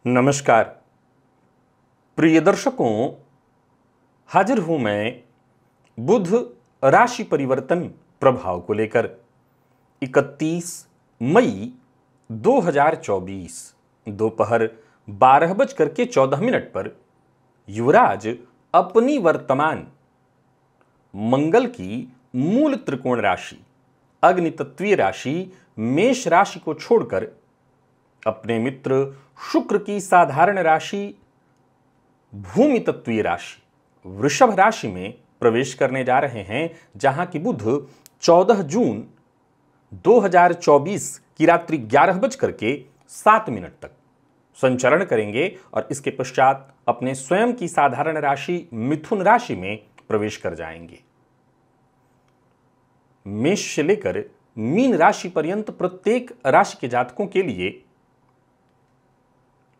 नमस्कार प्रिय दर्शकों, हाजिर हूं मैं बुध राशि परिवर्तन प्रभाव को लेकर। 31 मई 2024 दोपहर 12:14 पर युवराज अपनी वर्तमान मंगल की मूल त्रिकोण राशि अग्नि तत्वीय राशि मेष राशि को छोड़कर अपने मित्र शुक्र की साधारण राशि भूमि तत्वीय राशि वृषभ राशि में प्रवेश करने जा रहे हैं, जहां की बुध 14 जून 2024 की रात्रि 11:07 तक संचरण करेंगे और इसके पश्चात अपने स्वयं की साधारण राशि मिथुन राशि में प्रवेश कर जाएंगे। मेष से लेकर मीन राशि पर्यंत प्रत्येक राशि के जातकों के लिए,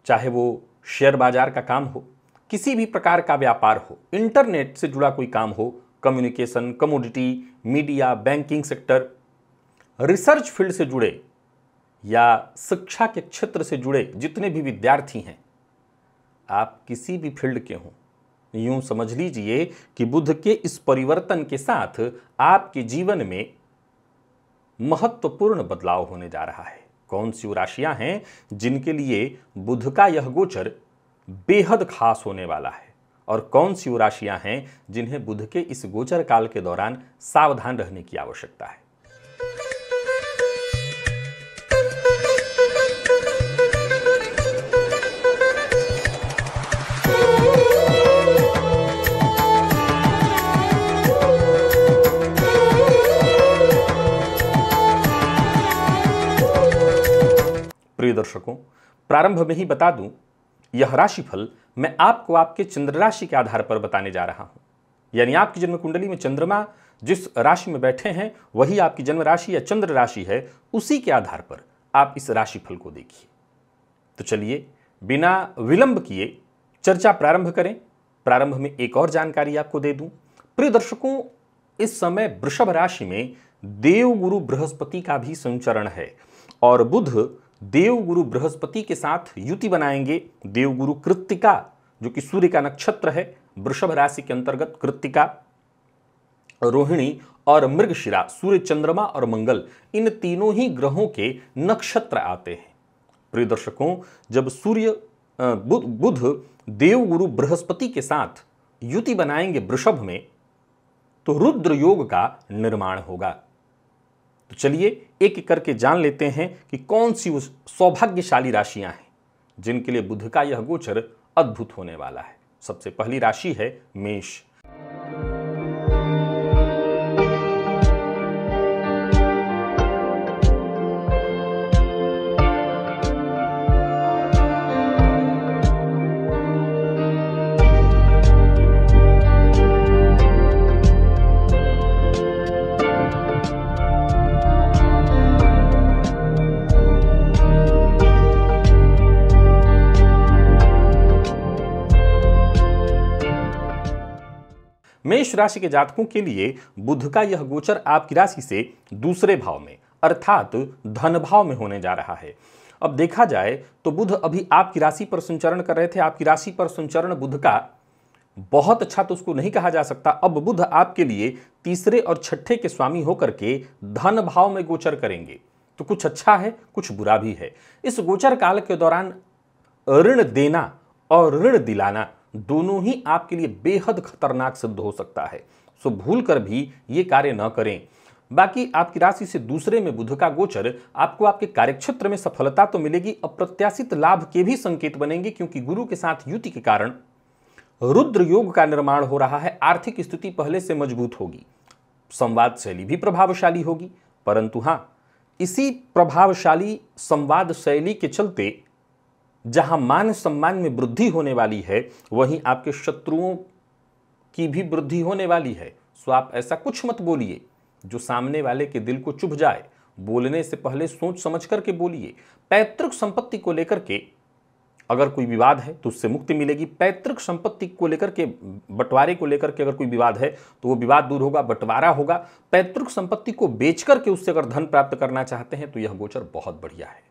चाहे वो शेयर बाजार का काम हो, किसी भी प्रकार का व्यापार हो, इंटरनेट से जुड़ा कोई काम हो, communication, commodity, media, banking sector, research field से जुड़े या शिक्षा के क्षेत्र से जुड़े जितने भी विद्यार्थी हैं, आप किसी भी फील्ड के हों, यूं समझ लीजिए कि बुध के इस परिवर्तन के साथ आपके जीवन में महत्वपूर्ण बदलाव होने जा रहा है। कौन सी राशियां हैं जिनके लिए बुध का यह गोचर बेहद खास होने वाला है, और कौन सी राशियां हैं जिन्हें बुध के इस गोचर काल के दौरान सावधान रहने की आवश्यकता है। प्रिय दर्शकों, प्रारंभ में ही बता दूं, यह राशिफल मैं आपको आपके चंद्र राशि के आधार पर बताने जा रहा हूं। यानी आपकी जन्म कुंडली में चंद्रमा जिस राशि में बैठे हैं वही आपकी जन्म राशि या चंद्र राशि है, उसी के आधार पर आप इस राशिफल को देखिए। तो चलिए बिना विलंब किए चर्चा प्रारंभ करें। प्रारंभ में एक और जानकारी आपको दे दूं। प्रिय दर्शकों, इस समय वृषभ राशि में देवगुरु बृहस्पति का भी संचरण है और बुध देवगुरु बृहस्पति के साथ युति बनाएंगे। देवगुरु कृत्तिका, जो कि सूर्य का नक्षत्र है, वृषभ राशि के अंतर्गत कृत्तिका, रोहिणी और मृगशिरा, सूर्य, चंद्रमा और मंगल, इन तीनों ही ग्रहों के नक्षत्र आते हैं। प्रिय दर्शकों, जब बुध देवगुरु बृहस्पति के साथ युति बनाएंगे वृषभ में, तो रुद्र योग का निर्माण होगा। तो चलिए एक एक करके जान लेते हैं कि कौन सी सौभाग्यशाली राशियां हैं जिनके लिए बुध का यह गोचर अद्भुत होने वाला है। सबसे पहली राशि है मेष। मेष राशि के जातकों के लिए बुध का यह गोचर आपकी राशि से दूसरे भाव में अर्थात धन भाव में होने जा रहा है। अब देखा जाए तो बुध अभी आपकी राशि पर संचरण कर रहे थे। आपकी राशि पर संचरण बुध का बहुत अच्छा तो उसको नहीं कहा जा सकता। अब बुध आपके लिए तीसरे और छठे के स्वामी होकर के धन भाव में गोचर करेंगे, तो कुछ अच्छा है, कुछ बुरा भी है। इस गोचर काल के दौरान ऋण देना और ऋण दिलाना दोनों ही आपके लिए बेहद खतरनाक सिद्ध हो सकता है, सो भूल कर भी ये कार्य न करें। बाकी आपकी राशि से दूसरे में बुध का गोचर आपको आपके कार्यक्षेत्र में सफलता तो मिलेगी, अप्रत्याशित लाभ के भी संकेत बनेंगे, क्योंकि गुरु के साथ युति के कारण रुद्र योग का निर्माण हो रहा है। आर्थिक स्थिति पहले से मजबूत होगी, संवाद शैली भी प्रभावशाली होगी, परंतु हां, इसी प्रभावशाली संवाद शैली के चलते जहां मान सम्मान में वृद्धि होने वाली है, वहीं आपके शत्रुओं की भी वृद्धि होने वाली है। सो आप ऐसा कुछ मत बोलिए जो सामने वाले के दिल को चुभ जाए। बोलने से पहले सोच समझ करके बोलिए। पैतृक संपत्ति को लेकर के अगर कोई विवाद है तो उससे मुक्ति मिलेगी। पैतृक संपत्ति को लेकर के, बंटवारे को लेकर के अगर कोई विवाद है तो वो विवाद दूर होगा, बंटवारा होगा। पैतृक संपत्ति को बेच करके उससे अगर धन प्राप्त करना चाहते हैं तो यह गोचर बहुत बढ़िया है।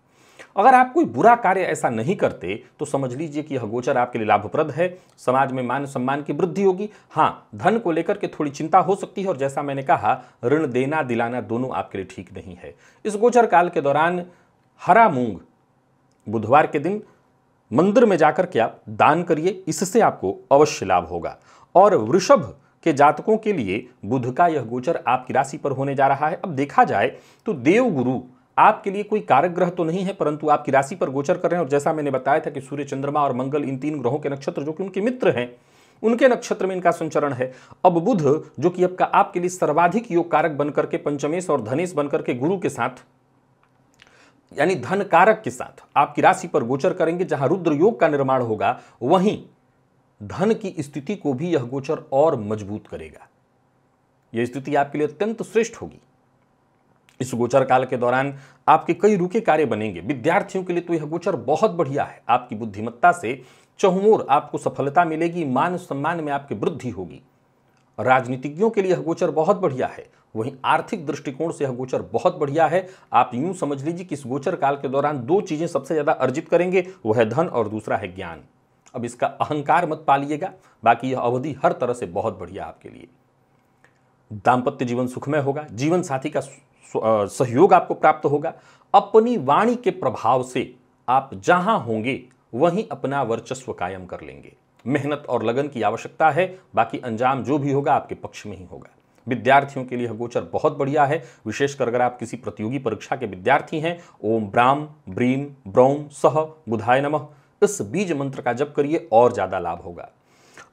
अगर आप कोई बुरा कार्य ऐसा नहीं करते तो समझ लीजिए कि यह गोचर आपके लिए लाभप्रद है, समाज में मान सम्मान की वृद्धि होगी। हाँ, धन को लेकर के थोड़ी चिंता हो सकती है, और जैसा मैंने कहा, ऋण देना दिलाना दोनों आपके लिए ठीक नहीं है। इस गोचर काल के दौरान हरा मूंग बुधवार के दिन मंदिर में जाकर के आप दान करिए, इससे आपको अवश्य लाभ होगा। और वृषभ के जातकों के लिए बुध का यह गोचर आपकी राशि पर होने जा रहा है। अब देखा जाए तो देवगुरु आपके लिए कोई कारक ग्रह तो नहीं है, परंतु आपकी राशि पर गोचर कर रहे हैं। और जैसा मैंने बताया था कि सूर्य, चंद्रमा और मंगल, इन तीन ग्रहों के नक्षत्र जो कि उनके मित्र हैं, उनके नक्षत्र में इनका संचरण है। अब बुध जो कि आपके लिए सर्वाधिक योग कारक बनकर के पंचमेश और धनेश बनकर के गुरु के साथ, यानी धन कारक के साथ आपकी राशि पर गोचर करेंगे। जहां रुद्र योग का निर्माण होगा, वहीं धन की स्थिति को भी यह गोचर और मजबूत करेगा। यह स्थिति आपके लिए अत्यंत श्रेष्ठ होगी। इस गोचर काल के दौरान आपके कई रुके कार्य बनेंगे। विद्यार्थियों के लिए तो यह गोचर बहुत बढ़िया है। आपकी बुद्धिमत्ता से चहुओर आपको सफलता मिलेगी, मान सम्मान में आपकी वृद्धि होगी। राजनीतिज्ञों के लिए यह गोचर बहुत बढ़िया है। वहीं आर्थिक दृष्टिकोण से यह गोचर बहुत बढ़िया है। आप यूं समझ लीजिए कि इस गोचर काल के दौरान दो चीजें सबसे ज्यादा अर्जित करेंगे, वह है धन और दूसरा है ज्ञान। अब इसका अहंकार मत पालिएगा, बाकी यह अवधि हर तरह से बहुत बढ़िया आपके लिए। दांपत्य जीवन सुखमय होगा, जीवन साथी का सहयोग आपको प्राप्त होगा। अपनी वाणी के प्रभाव से आप जहां होंगे वहीं अपना वर्चस्व कायम कर लेंगे। मेहनत और लगन की आवश्यकता है, बाकी अंजाम जो भी होगा आपके पक्ष में ही होगा। विद्यार्थियों के लिए यह गोचर बहुत बढ़िया है, विशेषकर अगर आप किसी प्रतियोगी परीक्षा के विद्यार्थी हैं। ओम ब्राम ब्रीम ब्रौम सह बुधाय नमः, इस बीज मंत्र का जप करिए और ज्यादा लाभ होगा।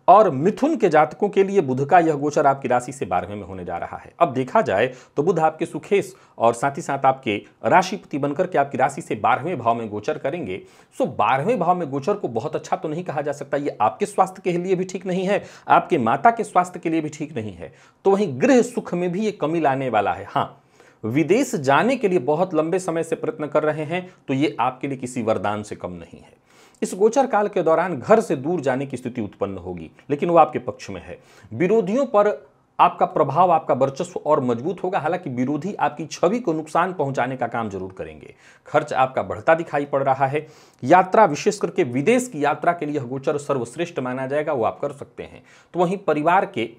और मिथुन के जातकों के लिए बुध का यह गोचर आपकी राशि से 12वें में होने जा रहा है। अब देखा जाए तो बुध आपके सुखेश और साथ ही साथ आपके राशिपति बनकर के आपकी राशि से 12वें भाव में गोचर करेंगे। सो 12वें भाव में गोचर को बहुत अच्छा तो नहीं कहा जा सकता। ये आपके स्वास्थ्य के लिए भी ठीक नहीं है, आपके माता के स्वास्थ्य के लिए भी ठीक नहीं है। तो वहीं गृह सुख में भी ये कमी लाने वाला है। हाँ, विदेश जाने के लिए बहुत लंबे समय से प्रयत्न कर रहे हैं तो ये आपके लिए किसी वरदान से कम नहीं है। इस गोचर काल के दौरान घर से दूर जाने की स्थिति उत्पन्न होगी, लेकिन वो आपके पक्ष में है। विरोधियों पर आपका प्रभाव, आपका वर्चस्व और मजबूत होगा। हालांकि विरोधी आपकी छवि को नुकसान पहुंचाने का काम जरूर करेंगे। खर्च आपका बढ़ता दिखाई पड़ रहा है। यात्रा, विशेष करके विदेश की यात्रा के लिए गोचर सर्वश्रेष्ठ माना जाएगा, वो आप कर सकते हैं। तो वहीं परिवार के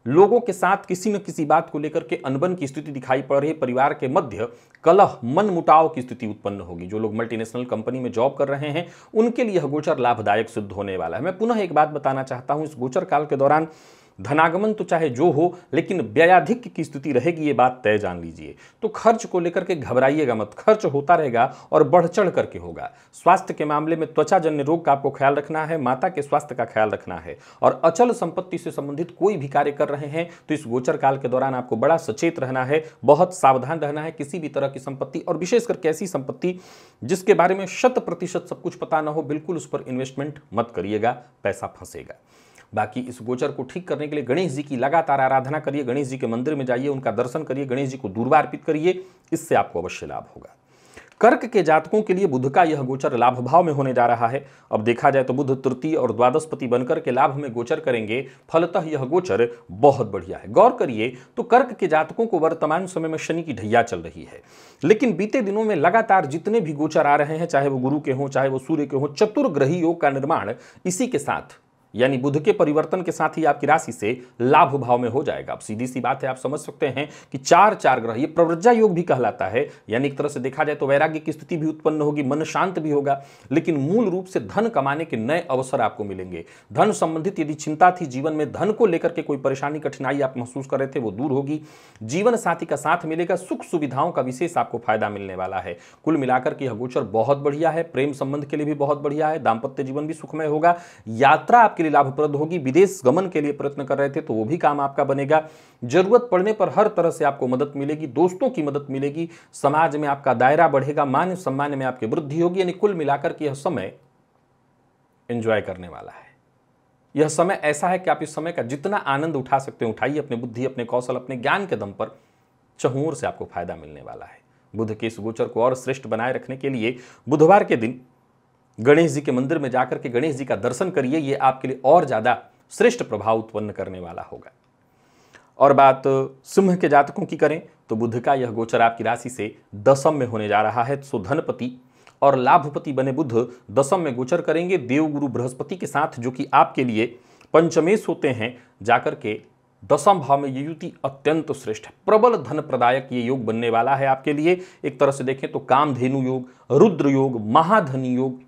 लोगों के साथ किसी न किसी बात को लेकर के अनबन की स्थिति दिखाई पड़ रही है। परिवार के मध्य कलह, मन मुटाव की स्थिति उत्पन्न होगी। जो लोग मल्टीनेशनल कंपनी में जॉब कर रहे हैं, उनके लिए यह गोचर लाभदायक सिद्ध होने वाला है। मैं पुनः एक बात बताना चाहता हूं, इस गोचर काल के दौरान धनागमन तो चाहे जो हो, लेकिन व्ययाधिक्य की स्थिति रहेगी, ये बात तय जान लीजिए। तो खर्च को लेकर के घबराइएगा मत, खर्च होता रहेगा और बढ़ चढ़ करके होगा। स्वास्थ्य के मामले में त्वचाजन्य रोग का आपको ख्याल रखना है, माता के स्वास्थ्य का ख्याल रखना है। और अचल संपत्ति से संबंधित कोई भी कार्य कर रहे हैं तो इस गोचर काल के दौरान आपको बड़ा सचेत रहना है, बहुत सावधान रहना है। किसी भी तरह की संपत्ति, और विशेष करके ऐसी संपत्ति जिसके बारे में 100% सब कुछ पता ना हो, बिल्कुल उस पर इन्वेस्टमेंट मत करिएगा, पैसा फंसेगा। बाकी इस गोचर को ठीक करने के लिए गणेश जी की लगातार आराधना करिए, गणेश जी के मंदिर में जाइए, उनका दर्शन करिए, गणेश जी को दूर्वा अर्पित करिए, इससे आपको अवश्य लाभ होगा। कर्क के जातकों के लिए बुध का यह गोचर लाभ भाव में होने जा रहा है। अब देखा जाए तो बुध तृतीय और द्वादशपति बनकर के लाभ में गोचर करेंगे। फलतः यह गोचर बहुत बढ़िया है। गौर करिए तो कर्क के जातकों को वर्तमान समय में शनि की ढैया चल रही है, लेकिन बीते दिनों में लगातार जितने भी गोचर आ रहे हैं, चाहे वो गुरु के हों, चाहे वो सूर्य के हों, चतुर्ग्रही योग का निर्माण इसी के साथ, यानी बुध के परिवर्तन के साथ ही आपकी राशि से लाभ भाव में हो जाएगा। अब सीधी सी बात है, आप समझ सकते हैं कि चार ग्रह, ये प्रवृज्जा योग भी कहलाता है। यानी एक तरह से देखा जाए तो वैराग्य की स्थिति भी उत्पन्न होगी, मन शांत भी होगा, लेकिन मूल रूप से धन कमाने के नए अवसर आपको मिलेंगे। धन संबंधित यदि चिंता थी, जीवन में धन को लेकर के कोई परेशानी, कठिनाई आप महसूस कर रहे थे, वो दूर होगी। जीवन साथी का साथ मिलेगा, सुख सुविधाओं का विशेष आपको फायदा मिलने वाला है। कुल मिलाकर के यह गोचर बहुत बढ़िया है। प्रेम संबंध के लिए भी बहुत बढ़िया है। दाम्पत्य जीवन भी सुखमय होगा। यात्रा आपके लिए लाभप्रद होगी। विदेश गमन के लिए प्रयत्न कर रहे थे तो वो भी काम आपका बनेगा। जरूरत पड़ने पर हर तरह से आपको मदद मिलेगी, दोस्तों की मदद मिलेगी, समाज में आपका दायरा बढ़ेगा, मान सम्मान में आपकी वृद्धि होगी। यानी कुल मिलाकर के यह समय एंजॉय करने वाला है। यह समय ऐसा है कि आप इस समय का जितना आनंद उठा सकते हैं उठाइए। अपने बुद्धि, अपने कौशल, अपने ज्ञान के दम पर चहुओर से आपको फायदा मिलने वाला है। बुध के इस गोचर को और श्रेष्ठ बनाए रखने के लिए बुधवार के दिन गणेश जी के मंदिर में जाकर के गणेश जी का दर्शन करिए। यह आपके लिए और ज्यादा श्रेष्ठ प्रभाव उत्पन्न करने वाला होगा। और बात सिंह के जातकों की करें तो बुध का यह गोचर आपकी राशि से 10वें में होने जा रहा है। सो धनपति और लाभपति बने बुध दशम में गोचर करेंगे देवगुरु बृहस्पति के साथ, जो कि आपके लिए पंचमेश होते हैं, जाकर के दशम भाव में। ये युति अत्यंत श्रेष्ठ है, प्रबल धन प्रदायक ये योग बनने वाला है आपके लिए। एक तरह से देखें तो कामधेनु योग, रुद्र योग, महाधन योग,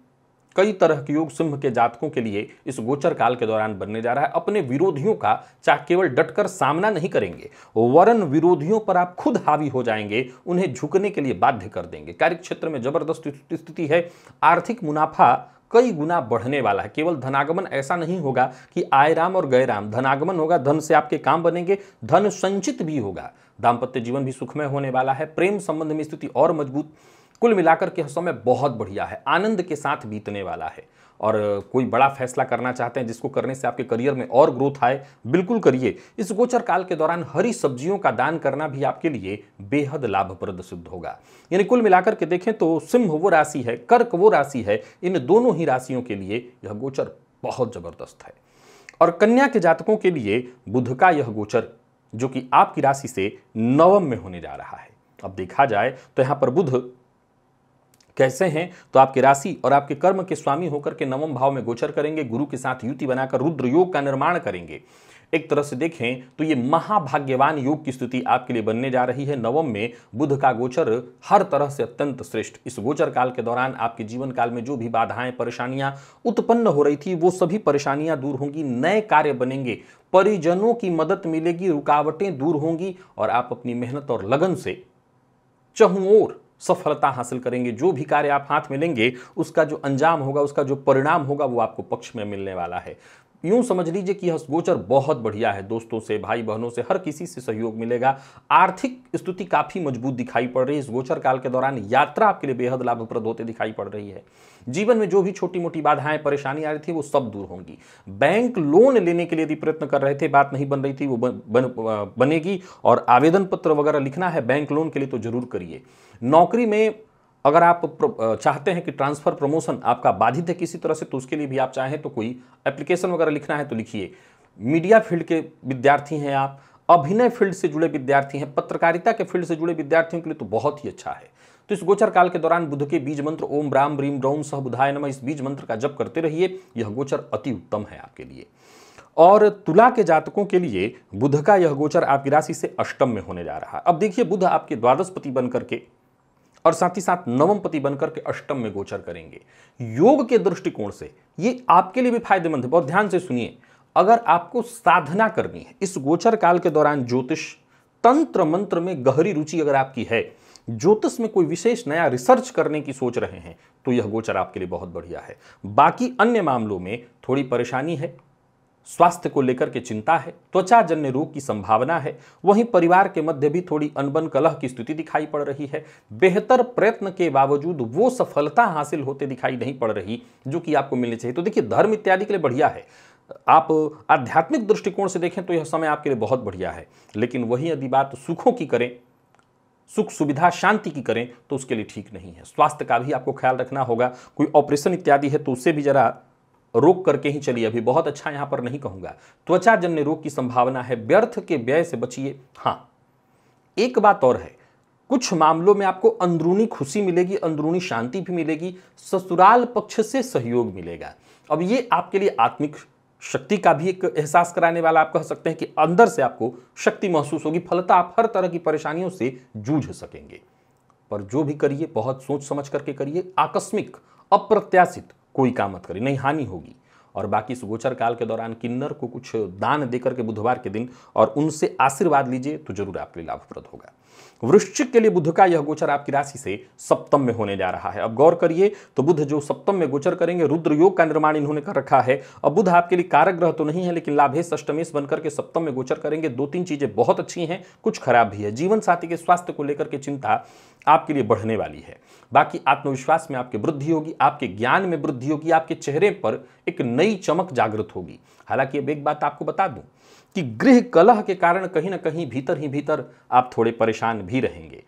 कई तरह के योग सिंह के जातकों के लिए इस गोचर काल के दौरान बनने जा रहा है। अपने विरोधियों का चाहे केवल डटकर सामना नहीं करेंगे, वरन विरोधियों पर आप खुद हावी हो जाएंगे, उन्हें झुकने के लिए बाध्य कर देंगे। कार्य क्षेत्र में जबरदस्त स्थिति है, आर्थिक मुनाफा कई गुना बढ़ने वाला है। केवल धनागमन ऐसा नहीं होगा कि आय राम और गए राम, धनागमन होगा, धन से आपके काम बनेंगे, धन संचित भी होगा। दाम्पत्य जीवन भी सुखमय होने वाला है, प्रेम संबंध में स्थिति और मजबूत। कुल मिलाकर के समय बहुत बढ़िया है, आनंद के साथ बीतने वाला है। और कोई बड़ा फैसला करना चाहते हैं जिसको करने से आपके करियर में और ग्रोथ आए, बिल्कुल करिए। इस गोचर काल के दौरान हरी सब्जियों का दान करना भी आपके लिए बेहद लाभप्रद सिद्ध होगा। यानी कुल मिलाकर के देखें तो सिंह वो राशि है, कर्क वो राशि है, इन दोनों ही राशियों के लिए यह गोचर बहुत जबरदस्त है। और कन्या के जातकों के लिए बुध का यह गोचर, जो कि आपकी राशि से नवम में होने जा रहा है। अब देखा जाए तो यहां पर बुध कैसे हैं, तो आपकी राशि और आपके कर्म के स्वामी होकर के नवम भाव में गोचर करेंगे, गुरु के साथ युति बनाकर रुद्र योग का निर्माण करेंगे। एक तरह से देखें तो ये महाभाग्यवान योग की स्थिति आपके लिए बनने जा रही है। नवम में बुध का गोचर हर तरह से अत्यंत श्रेष्ठ। इस गोचर काल के दौरान आपके जीवन काल में जो भी बाधाएं परेशानियां उत्पन्न हो रही थी, वो सभी परेशानियां दूर होंगी, नए कार्य बनेंगे, परिजनों की मदद मिलेगी, रुकावटें दूर होंगी और आप अपनी मेहनत और लगन से चहुं ओर सफलता हासिल करेंगे। जो भी कार्य आप हाथ में लेंगे उसका जो अंजाम होगा, उसका जो परिणाम होगा, वो आपको पक्ष में मिलने वाला है। यूं समझ लीजिए कि यह गोचर बहुत बढ़िया है। दोस्तों से, भाई बहनों से, हर किसी से सहयोग मिलेगा। आर्थिक स्थिति काफी मजबूत दिखाई पड़ रही है। इस गोचर काल के दौरान यात्रा आपके लिए बेहद लाभप्रद होते दिखाई पड़ रही है। जीवन में जो भी छोटी मोटी बाधाएं परेशानी आ रही थी, वो सब दूर होंगी। बैंक लोन लेने के लिए यदि प्रयत्न कर रहे थे, बात नहीं बन रही थी, वो बनेगी। और आवेदन पत्र वगैरह लिखना है बैंक लोन के लिए तो जरूर करिए। नौकरी में अगर आप चाहते हैं कि ट्रांसफर प्रमोशन आपका बाधित है किसी तरह से, तो उसके लिए भी आप चाहें तो कोई एप्लीकेशन वगैरह लिखना है तो लिखिए। मीडिया फील्ड के विद्यार्थी हैं आप, अभिनय फील्ड से जुड़े विद्यार्थी हैं, पत्रकारिता के फील्ड से जुड़े विद्यार्थियों के लिए तो बहुत ही अच्छा है। तो इस गोचर काल के दौरान बुध के बीज मंत्र ओम राम ह्रीम रौम सह बुधाय नमः, इस बीज मंत्र का जप करते रहिए। यह गोचर अति उत्तम है आपके लिए। और तुला के जातकों के लिए बुध का यह गोचर आपकी राशि से अष्टम में होने जा रहा है। अब देखिए, बुध आपके द्वादशपति बनकर के और साथ ही साथ नवम पति बनकर के अष्टम में गोचर करेंगे। योग के दृष्टिकोण से ये आपके लिए भी फायदेमंद है। बहुत ध्यान से सुनिए, अगर आपको साधना करनी है इस गोचर काल के दौरान, ज्योतिष तंत्र मंत्र में गहरी रुचि अगर आपकी है, ज्योतिष में कोई विशेष नया रिसर्च करने की सोच रहे हैं, तो यह गोचर आपके लिए बहुत बढ़िया है। बाकी अन्य मामलों में थोड़ी परेशानी है, स्वास्थ्य को लेकर के चिंता है, त्वचा जन्य रोग की संभावना है, वहीं परिवार के मध्य भी थोड़ी अनबन कलह की स्थिति दिखाई पड़ रही है। बेहतर प्रयत्न के बावजूद वो सफलता हासिल होते दिखाई नहीं पड़ रही जो कि आपको मिलनी चाहिए। तो देखिए, धर्म इत्यादि के लिए बढ़िया है। आप आध्यात्मिक दृष्टिकोण से देखें तो यह समय आपके लिए बहुत बढ़िया है। लेकिन वही यदि बात सुखों की करें, सुख सुविधा शांति की करें, तो उसके लिए ठीक नहीं है। स्वास्थ्य का भी आपको ख्याल रखना होगा। कोई ऑपरेशन इत्यादि है तो उससे भी जरा रोक करके ही चलिए। अभी बहुत अच्छा यहां पर नहीं कहूंगा। त्वचा जन्य रोग की संभावना है, व्यर्थ के व्यय से बचिए। हां, एक बात और है, कुछ मामलों में आपको अंदरूनी खुशी मिलेगी, अंदरूनी शांति भी मिलेगी, ससुराल पक्ष से सहयोग मिलेगा। अब ये आपके लिए आत्मिक शक्ति का भी एक एहसास कराने वाला, आप कह सकते हैं कि अंदर से आपको शक्ति महसूस होगी। फलतः आप हर तरह की परेशानियों से जूझ सकेंगे। पर जो भी करिए बहुत सोच समझ करके करिए। आकस्मिक अप्रत्याशित कोई काम मत करिए, नहीं हानि होगी। और बाकी इस गोचर काल के दौरान किन्नर को कुछ दान देकर के बुधवार के दिन और उनसे आशीर्वाद लीजिए तो जरूर आपके लिए लाभप्रद होगा। वृश्चिक के लिए बुध का यह गोचर आपकी राशि से सप्तम में होने जा रहा है। अब गौर करिए तो बुध जो सप्तम में गोचर करेंगे, रुद्र योग का निर्माण इन्होंने कर रखा है। अब बुध आपके लिए कारक ग्रह तो नहीं है, लेकिन लाभेश अष्टमेश बनकर के सप्तम में गोचर करेंगे। दो तीन चीजें बहुत अच्छी हैं, कुछ खराब भी है। जीवन साथी के स्वास्थ्य को लेकर के चिंता आपके लिए बढ़ने वाली है। बाकी आत्मविश्वास में आपकी वृद्धि होगी, आपके ज्ञान में वृद्धि होगी, आपके चेहरे पर एक नई चमक जागृत होगी। हालांकि अब एक बात आपको बता दूं कि गृह कलह के कारण कहीं ना कहीं भीतर ही भीतर आप थोड़े परेशान भी रहेंगे।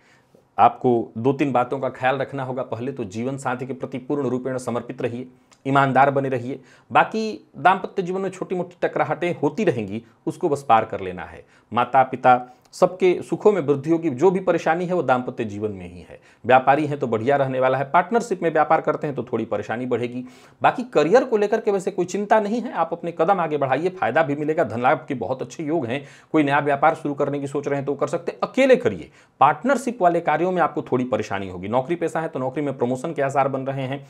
आपको दो तीन बातों का ख्याल रखना होगा। पहले तो जीवन साथी के प्रति पूर्ण रूपेण समर्पित रहिए, ईमानदार बने रहिए। बाकी दाम्पत्य जीवन में छोटी मोटी टकराहटें होती रहेंगी, उसको बस पार कर लेना है। माता पिता सबके सुखों में वृद्धि होगी। जो भी परेशानी है वो दाम्पत्य जीवन में ही है। व्यापारी हैं तो बढ़िया रहने वाला है, पार्टनरशिप में व्यापार करते हैं तो थोड़ी परेशानी बढ़ेगी। बाकी करियर को लेकर के वैसे कोई चिंता नहीं है, आप अपने कदम आगे बढ़ाइए, फायदा भी मिलेगा, धन लाभ के बहुत अच्छे योग हैं। कोई नया व्यापार शुरू करने की सोच रहे हैं तो कर सकते हैं, अकेले करिए। पार्टनरशिप वाले कार्यों में आपको थोड़ी परेशानी होगी। नौकरी पेशा है तो नौकरी में प्रमोशन के आसार बन रहे हैं।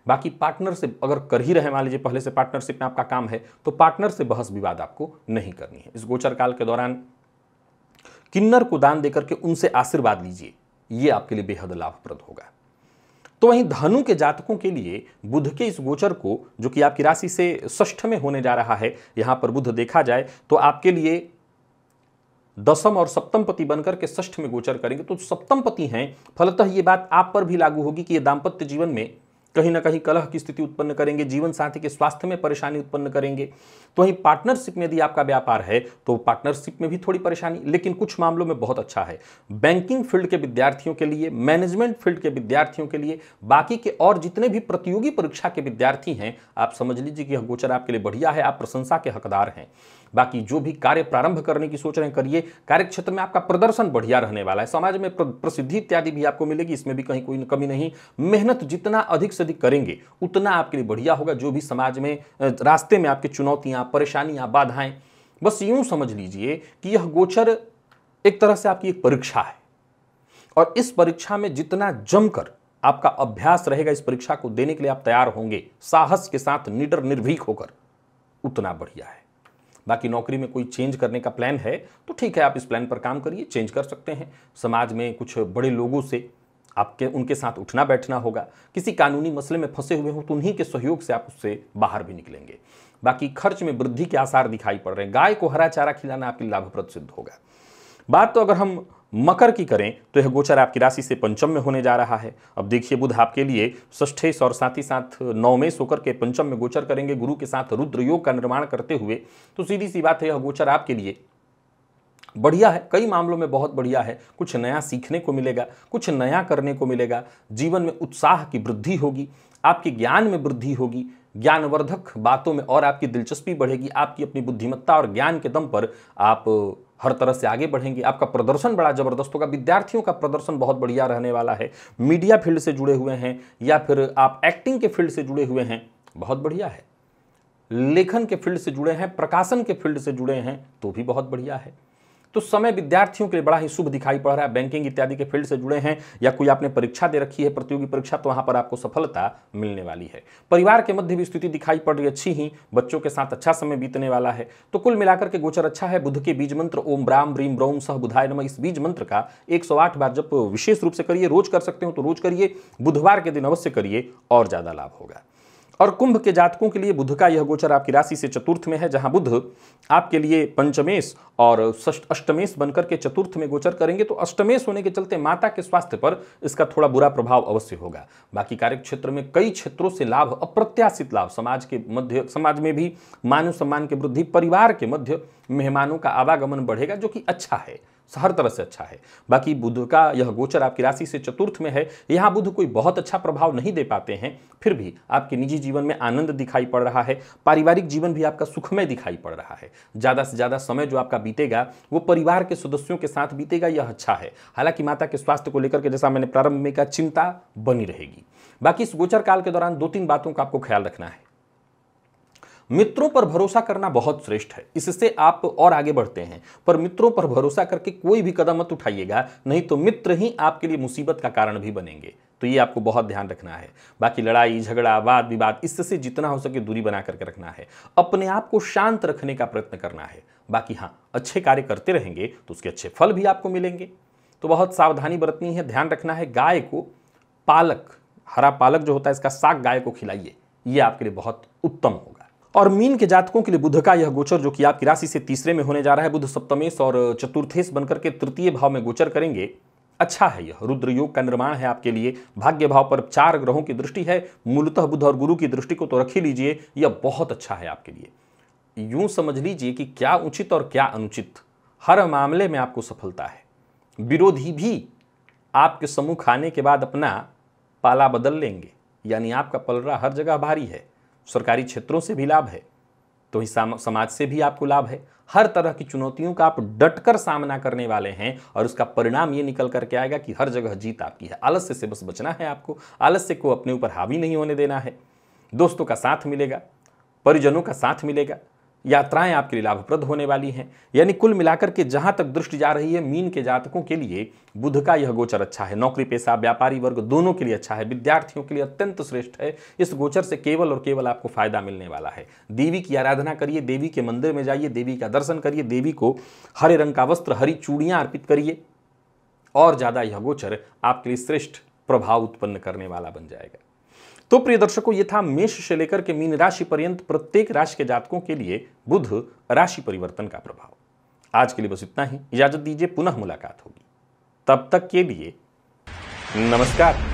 बाकी पार्टनरशिप अगर कर ही रहे, मान लीजिए पहले से पार्टनरशिप में आपका काम है, तो पार्टनर से बहस विवाद आपको नहीं करनी है। इस गोचर काल के दौरान किन्नर को दान देकर के उनसे आशीर्वाद लीजिए, यह आपके लिए बेहद लाभप्रद होगा। तो वहीं धनु के जातकों के लिए बुध के इस गोचर को, जो कि आपकी राशि से षष्ठ में होने जा रहा है, यहां पर बुध देखा जाए तो आपके लिए दसम और सप्तम पति बनकर के षष्ठ में गोचर करेंगे। तो सप्तम पति हैं, फलतः ये बात आप पर भी लागू होगी कि ये दाम्पत्य जीवन में कहीं ना कहीं कलह की स्थिति उत्पन्न करेंगे, जीवन साथी के स्वास्थ्य में परेशानी उत्पन्न करेंगे। तो वहीं पार्टनरशिप में यदि आपका व्यापार है तो पार्टनरशिप में भी थोड़ी परेशानी, लेकिन कुछ मामलों में बहुत अच्छा है। बैंकिंग फील्ड के विद्यार्थियों के लिए, मैनेजमेंट फील्ड के विद्यार्थियों के लिए, बाकी के और जितने भी प्रतियोगी परीक्षा के विद्यार्थी हैं, आप समझ लीजिए कि यह गोचर आपके लिए बढ़िया है, आप प्रशंसा के हकदार हैं। बाकी जो भी कार्य प्रारंभ करने की सोच रहे हैं करिए, कार्य क्षेत्र में आपका प्रदर्शन बढ़िया रहने वाला है, समाज में प्रसिद्धि इत्यादि भी आपको मिलेगी, इसमें भी कहीं कोई कमी नहीं। मेहनत जितना अधिक से अधिक करेंगे उतना आपके लिए बढ़िया होगा। जो भी समाज में रास्ते में आपकी चुनौतियां, परेशानियां, बाधाएं, बस यूं समझ लीजिए कि यह गोचर एक तरह से आपकी एक परीक्षा है, और इस परीक्षा में जितना जमकर आपका अभ्यास रहेगा, इस परीक्षा को देने के लिए आप तैयार होंगे साहस के साथ, निडर निर्भीक होकर, उतना बढ़िया है। बाकी नौकरी में कोई चेंज करने का प्लान है तो ठीक है, आप इस प्लान पर काम करिए, चेंज कर सकते हैं। समाज में कुछ बड़े लोगों से आपके उनके साथ उठना बैठना होगा। किसी कानूनी मसले में फंसे हुए हो तो उन्हीं के सहयोग से आप उससे बाहर भी निकलेंगे। बाकी खर्च में वृद्धि के आसार दिखाई पड़ रहे हैं। गाय को हरा चारा खिलाना आपके लाभप्रद सिद्ध होगा। बात तो अगर हम मकर की करें तो यह गोचर आपकी राशि से पंचम में होने जा रहा है। अब देखिए, बुध आपके लिए षष्ठेश और साथ ही साथ नवमेश होकर के पंचम में गोचर करेंगे, गुरु के साथ रुद्र योग का निर्माण करते हुए। तो सीधी सी बात है, यह गोचर आपके लिए बढ़िया है, कई मामलों में बहुत बढ़िया है। कुछ नया सीखने को मिलेगा, कुछ नया करने को मिलेगा, जीवन में उत्साह की वृद्धि होगी, आपके ज्ञान में वृद्धि होगी, ज्ञानवर्धक बातों में और आपकी दिलचस्पी बढ़ेगी। आपकी अपनी बुद्धिमत्ता और ज्ञान के दम पर आप हर तरह से आगे बढ़ेंगे। आपका प्रदर्शन बड़ा जबरदस्त होगा। विद्यार्थियों का प्रदर्शन बहुत बढ़िया रहने वाला है। मीडिया फील्ड से जुड़े हुए हैं या फिर आप एक्टिंग के फील्ड से जुड़े हुए हैं, बहुत बढ़िया है। लेखन के फील्ड से जुड़े हैं, प्रकाशन के फील्ड से जुड़े हैं, तो भी बहुत बढ़िया है। तो समय विद्यार्थियों के लिए बड़ा ही शुभ दिखाई पड़ रहा है। बैंकिंग इत्यादि के फील्ड से जुड़े हैं या कोई आपने परीक्षा दे रखी है, प्रतियोगी परीक्षा, तो वहां पर आपको सफलता मिलने वाली है। परिवार के मध्य भी स्थिति दिखाई पड़ रही अच्छी ही, बच्चों के साथ अच्छा समय बीतने वाला है। तो कुल मिलाकर के गोचर अच्छा है। बुध के बीज मंत्र ओम ब्राम ब्रीम ब्रौम सह बुधाय नमः, इस बीज मंत्र का 108 बार जप विशेष रूप से करिए। रोज कर सकते हो तो रोज करिए, बुधवार के दिन अवश्य करिए और ज्यादा लाभ होगा। और कुंभ के जातकों के लिए बुध का यह गोचर आपकी राशि से चतुर्थ में है, जहां बुध आपके लिए पंचमेश और अष्टमेश बनकर के चतुर्थ में गोचर करेंगे। तो अष्टमेश होने के चलते माता के स्वास्थ्य पर इसका थोड़ा बुरा प्रभाव अवश्य होगा। बाकी कार्य क्षेत्र में कई क्षेत्रों से लाभ, अप्रत्याशित लाभ, समाज में भी मान सम्मान की वृद्धि, परिवार के मध्य मेहमानों का आवागमन बढ़ेगा, जो कि अच्छा है, हर तरह से अच्छा है। बाकी बुध का यह गोचर आपकी राशि से चतुर्थ में है। यहां बुध कोई बहुत अच्छा प्रभाव नहीं दे पाते हैं, फिर भी आपके निजी जीवन में आनंद दिखाई पड़ रहा है। पारिवारिक जीवन भी आपका सुखमय दिखाई पड़ रहा है। ज्यादा से ज्यादा समय जो आपका बीतेगा वो परिवार के सदस्यों के साथ बीतेगा, यह अच्छा है। हालांकि माता के स्वास्थ्य को लेकर के, जैसा मैंने प्रारंभ में कहा, चिंता बनी रहेगी। बाकी इस गोचर काल के दौरान 2-3 बातों का आपको ख्याल रखना है। मित्रों पर भरोसा करना बहुत श्रेष्ठ है, इससे आप और आगे बढ़ते हैं। पर मित्रों पर भरोसा करके कोई भी कदम मत उठाइएगा, नहीं तो मित्र ही आपके लिए मुसीबत का कारण भी बनेंगे। तो ये आपको बहुत ध्यान रखना है। बाकी लड़ाई झगड़ा, वाद विवाद, इससे जितना हो सके दूरी बना करके रखना है। अपने आप को शांत रखने का प्रयत्न करना है। बाकी हाँ, अच्छे कार्य करते रहेंगे तो उसके अच्छे फल भी आपको मिलेंगे। तो बहुत सावधानी बरतनी है, ध्यान रखना है। गाय को पालक, हरा पालक जो होता है, इसका साग गाय को खिलाइए, ये आपके लिए बहुत उत्तम होगा। और मीन के जातकों के लिए बुध का यह गोचर, जो कि आपकी राशि से तीसरे में होने जा रहा है, बुध सप्तमेश और चतुर्थेश बनकर के तृतीय भाव में गोचर करेंगे। अच्छा है, यह रुद्र योग का निर्माण है आपके लिए। भाग्य भाव पर 4 ग्रहों की दृष्टि है। मूलतः बुध और गुरु की दृष्टि को तो रख ही लीजिए, यह बहुत अच्छा है आपके लिए। यूं समझ लीजिए कि क्या उचित और क्या अनुचित, हर मामले में आपको सफलता है। विरोधी भी आपके सम्मुख आने के बाद अपना पाला बदल लेंगे, यानी आपका पलड़ा हर जगह भारी है। सरकारी क्षेत्रों से भी लाभ है। तो इस समाज से भी आपको लाभ है। हर तरह की चुनौतियों का आप डटकर सामना करने वाले हैं और उसका परिणाम ये निकल करके आएगा कि हर जगह जीत आपकी है। आलस्य से बस बचना है आपको, आलस्य को अपने ऊपर हावी नहीं होने देना है। दोस्तों का साथ मिलेगा, परिजनों का साथ मिलेगा, यात्राएं आपके लिए लाभप्रद होने वाली हैं। यानी कुल मिलाकर के जहां तक दृष्टि जा रही है, मीन के जातकों के लिए बुध का यह गोचर अच्छा है। नौकरी पेशा, व्यापारी वर्ग दोनों के लिए अच्छा है। विद्यार्थियों के लिए अत्यंत श्रेष्ठ है। इस गोचर से केवल और केवल आपको फायदा मिलने वाला है। देवी की आराधना करिए, देवी के मंदिर में जाइए, देवी का दर्शन करिए, देवी को हरे रंग का वस्त्र, हरी चूड़ियां अर्पित करिए, और ज्यादा यह गोचर आपके लिए श्रेष्ठ प्रभाव उत्पन्न करने वाला बन जाएगा। तो प्रिय दर्शकों, ये था मेष से लेकर के मीन राशि पर्यंत प्रत्येक राशि के जातकों के लिए बुध राशि परिवर्तन का प्रभाव। आज के लिए बस इतना ही। इजाजत दीजिए, पुनः मुलाकात होगी। तब तक के लिए नमस्कार।